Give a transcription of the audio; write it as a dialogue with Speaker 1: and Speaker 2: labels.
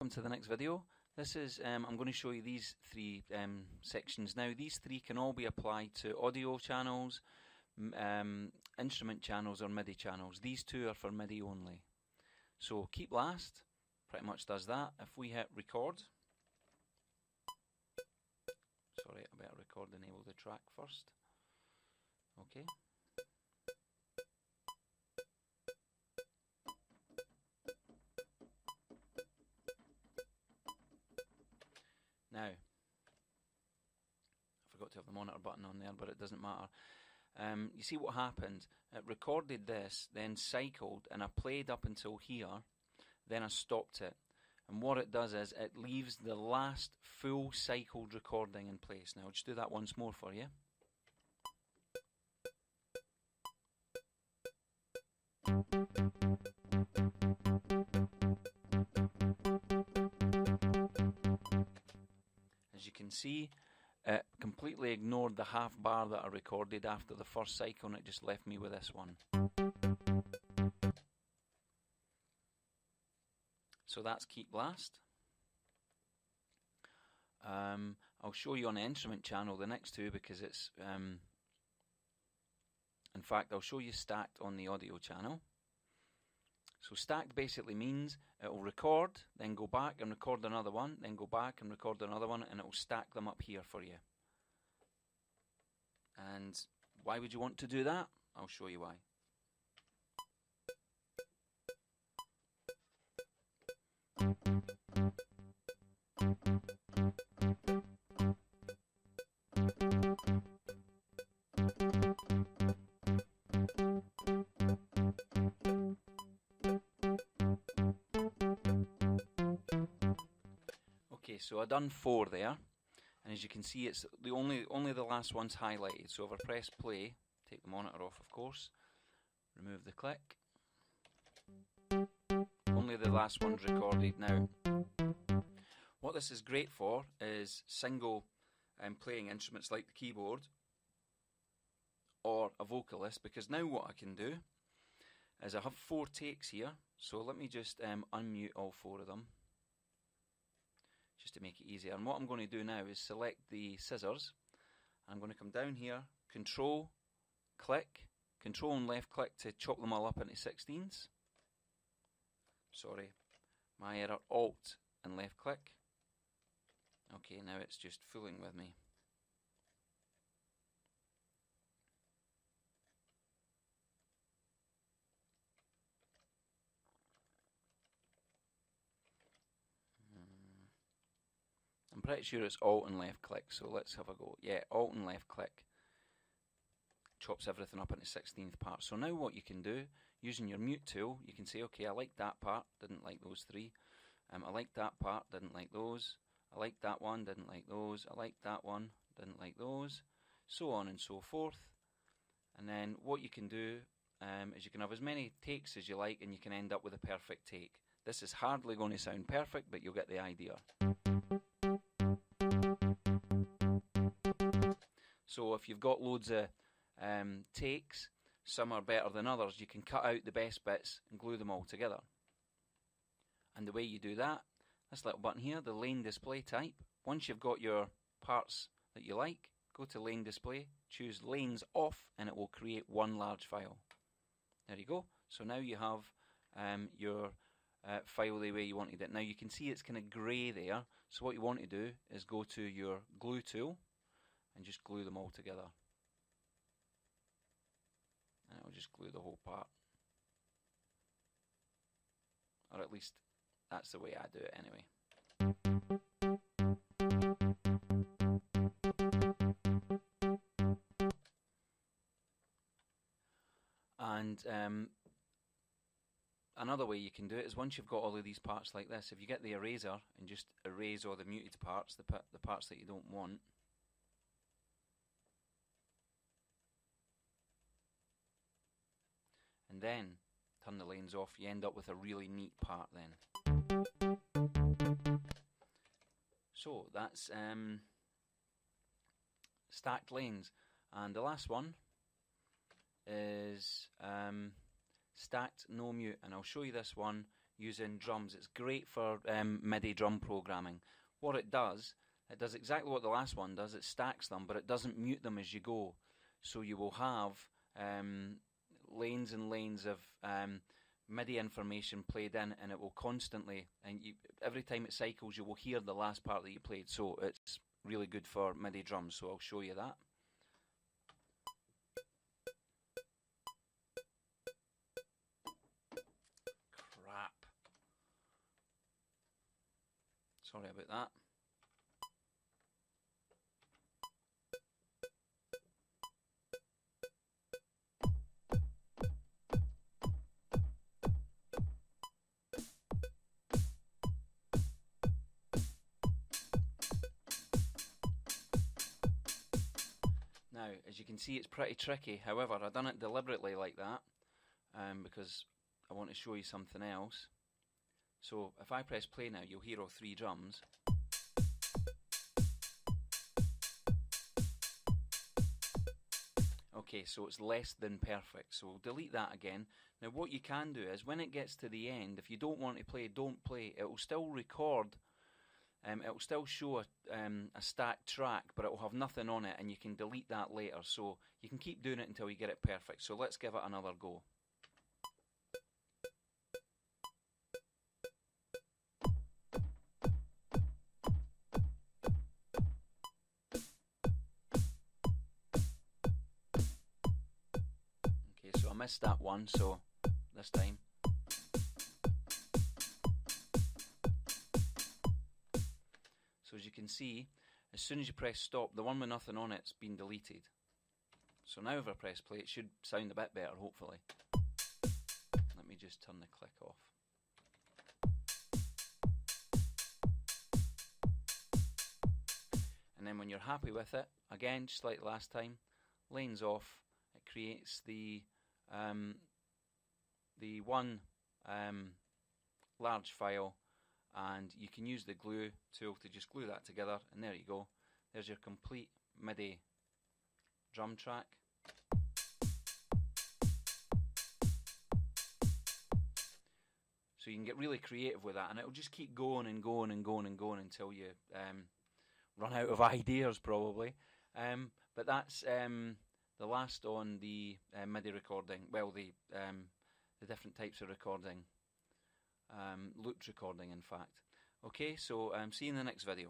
Speaker 1: Welcome to the next video. This is I'm going to show you these three sections now. These three can all be applied to audio channels, instrument channels or MIDI channels. These two are for MIDI only. So keep last pretty much does that. If we hit record, sorry, I better record and enable the track first. Okay. Now, I forgot to have the monitor button on there, but it doesn't matter. You see what happened? It recorded this, then cycled, and I played up until here, then I stopped it. And what it does is it leaves the last full cycled recording in place. Now, I'll just do that once more for you. As you can see, it completely ignored the half bar that I recorded after the first cycle, and it just left me with this one. So that's keep last. I'll show you on the instrument channel the next two because it's in fact I'll show you stacked on the audio channel. So stacked basically means it will record, then go back and record another one, then go back and record another one, and it will stack them up here for you. And why would you want to do that? I'll show you why. Okay, so I've done 4 there, and as you can see, it's the only the last one's highlighted. So if I press play, take the monitor off, of course, remove the click. Only the last one's recorded now. What this is great for is single playing instruments like the keyboard or a vocalist, because now what I can do is I have 4 takes here. So let me just unmute all 4 of them, just to make it easier. And what I'm going to do now is select the scissors. I'm going to come down here, control, click, control and left click to chop them all up into 16ths. Sorry, my error, alt and left click. Okay, now it's just fooling with me. I'm pretty sure it's alt and left click, so let's have a go. Yeah, alt and left click chops everything up into 16th parts. So now what you can do, using your mute tool, you can say, okay, I like that part, didn't like those 3. I like that part, didn't like those. I like that one, didn't like those. I like that one, didn't like those. So on and so forth. And then what you can do is you can have as many takes as you like, and you can end up with a perfect take. This is hardly going to sound perfect, but you'll get the idea. So if you've got loads of takes, some are better than others, you can cut out the best bits and glue them all together. And the way you do that, this little button here, the lane display type, once you've got your parts that you like, go to lane display, choose lanes off, and it will create one large file. There you go. So now you have your file the way you wanted it. Now you can see it's kind of grey there, so what you want to do is go to your glue tool and just glue them all together. And it will just glue the whole part. Or at least that's the way I do it anyway. And another way you can do it is once you've got all of these parts like this, if you get the eraser and just erase all the muted parts, the parts that you don't want, and then turn the lanes off, you end up with a really neat part then. So that's stacked lanes. And the last one is stacked no mute, and I'll show you this one using drums. It's great for MIDI drum programming. What it does exactly what the last one does. It stacks them, but it doesn't mute them as you go. So you will have lanes and lanes of MIDI information played in, and it will constantly, and every time it cycles, you will hear the last part that you played. So it's really good for MIDI drums. So I'll show you that. Crap. Sorry about that. Now, as you can see, it's pretty tricky. However, I've done it deliberately like that because I want to show you something else. So if I press play now, you'll hear all three drums. Okay, so it's less than perfect. So we'll delete that again. Now what you can do is when it gets to the end, if you don't want to play, don't play. It will still record. It will still show a stacked track, but it will have nothing on it, and you can delete that later. So you can keep doing it until you get it perfect. So let's give it another go. Okay, so I missed that one, so this time. So as you can see, as soon as you press stop, the one with nothing on it's been deleted. So now if I press play, it should sound a bit better, hopefully. Let me just turn the click off. And then when you're happy with it, again, just like last time, lanes off, it creates the one large file, and you can use the glue tool to just glue that together, and there you go. There's your complete MIDI drum track. So you can get really creative with that, and it'll just keep going and going and going and going until you run out of ideas, probably. But that's the last on the MIDI recording. Well, the different types of recording. Looped recording, in fact. Okay, so see you in the next video.